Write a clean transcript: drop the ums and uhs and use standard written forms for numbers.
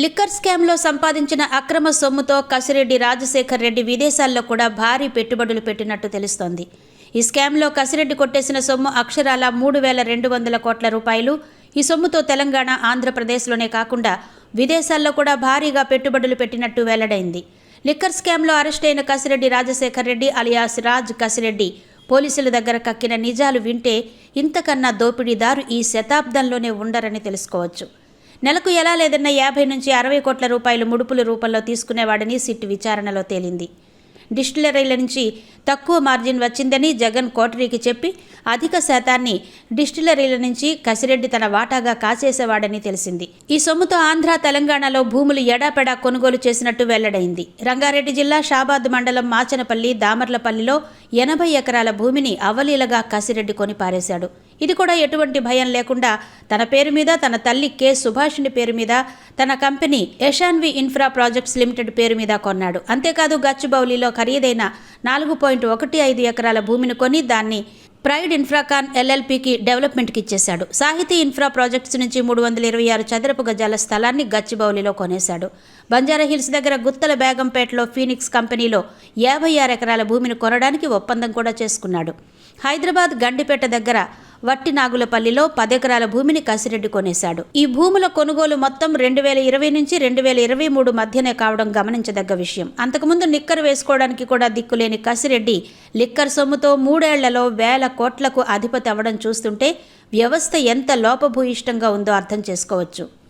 Liquor స్కామ్లో సంపాదించిన అక్రమ సొమ్ముతో కసిరెడ్డి రాజశేఖర్ రెడ్డి విదేశాల్లో కూడా భారీ పెట్టుబడులు పెట్టినట్టు తెలుస్తోంది. ఈ స్కామ్లో కసిరెడ్డి కొట్టేసిన సొమ్ము అక్షరాల 3,200 కోట్ల రూపాయలు. ఈ సొమ్ముతో తెలంగాణ, ఆంధ్రప్రదేశ్లోనే కాకుండా విదేశాల్లో కూడా భారీగా పెట్టుబడులు పెట్టినట్టు వెల్లడైంది. లిక్కర్ స్కామ్లో అరెస్ట్ అయిన కసిరెడ్డి రాజశేఖర్ రెడ్డి అలియాస్ రాజ్ కసిరెడ్డి పోలీసుల దగ్గర కక్కిన నిజాలు వింటే ఇంతకన్నా దోపిడీదారు ఈ శతాబ్దంలోనే ఉండరని తెలుసుకోవచ్చు. నెలకు ఎలా లేదన్న 50 నుంచి 60 కోట్ల రూపాయలు ముడుపుల రూపంలో తీసుకునేవాడని సిట్ విచారణలో తేలింది. డిస్టిలరీల నుంచి తక్కువ మార్జిన్ వచ్చిందని జగన్ కోటరీకి చెప్పి అధిక శాతాన్ని డిస్టిలరీల నుంచి కసిరెడ్డి తన వాటాగా కాచేసేవాడని తెలిసింది. ఈ సొమ్ముతో ఆంధ్ర, తెలంగాణలో భూములు ఎడాపెడా కొనుగోలు చేసినట్టు వెల్లడైంది. రంగారెడ్డి జిల్లా షాబాద్ మండలం మాచనపల్లి, దామర్లపల్లిలో 80 ఎకరాల భూమిని అవలీలగా కసిరెడ్డి కొని పారేశాడు. ఇది కూడా ఎటువంటి భయం లేకుండా తన పేరు మీద, తన తల్లి కె సుభాషిణి పేరు మీద, తన కంపెనీ యశాన్వి ఇన్ఫ్రా ప్రాజెక్ట్స్ లిమిటెడ్ పేరు మీద కొన్నాడు. అంతేకాదు గచ్చిబౌలిలో ఖరీదైన 4.15 ఎకరాల భూమిని కొని దాన్ని ప్రైడ్ ఇన్ఫ్రాకాన్ ఎల్ఎల్పికి డెవలప్మెంట్కి ఇచ్చేశాడు. సాహితీ ఇన్ఫ్రా ప్రాజెక్ట్స్ నుంచి 326 చదరపు గజాల స్థలాన్ని గచ్చిబౌలిలో కొనేశాడు. బంజారాహిల్స్ దగ్గర గుత్తల బేగంపేటలో ఫీనిక్స్ కంపెనీలో 56 ఎకరాల భూమిని కొనడానికి ఒప్పందం కూడా చేసుకున్నాడు. హైదరాబాద్ గండిపేట దగ్గర వట్టినాగులపల్లిలో 10 ఎకరాల భూమిని కసిరెడ్డి కొనేశాడు. ఈ భూముల కొనుగోలు మొత్తం 2020 నుంచి 2023 మధ్యనే కావడం గమనించదగ్గ విషయం. అంతకుముందు నిక్కర్ వేసుకోవడానికి కూడా దిక్కులేని కసిరెడ్డి లిక్కర్ సొమ్ముతో 3 ఏళ్లలో వేల కోట్లకు అధిపతి అవ్వడం చూస్తుంటే వ్యవస్థ ఎంత లోపభూయిష్టంగా ఉందో అర్థం చేసుకోవచ్చు.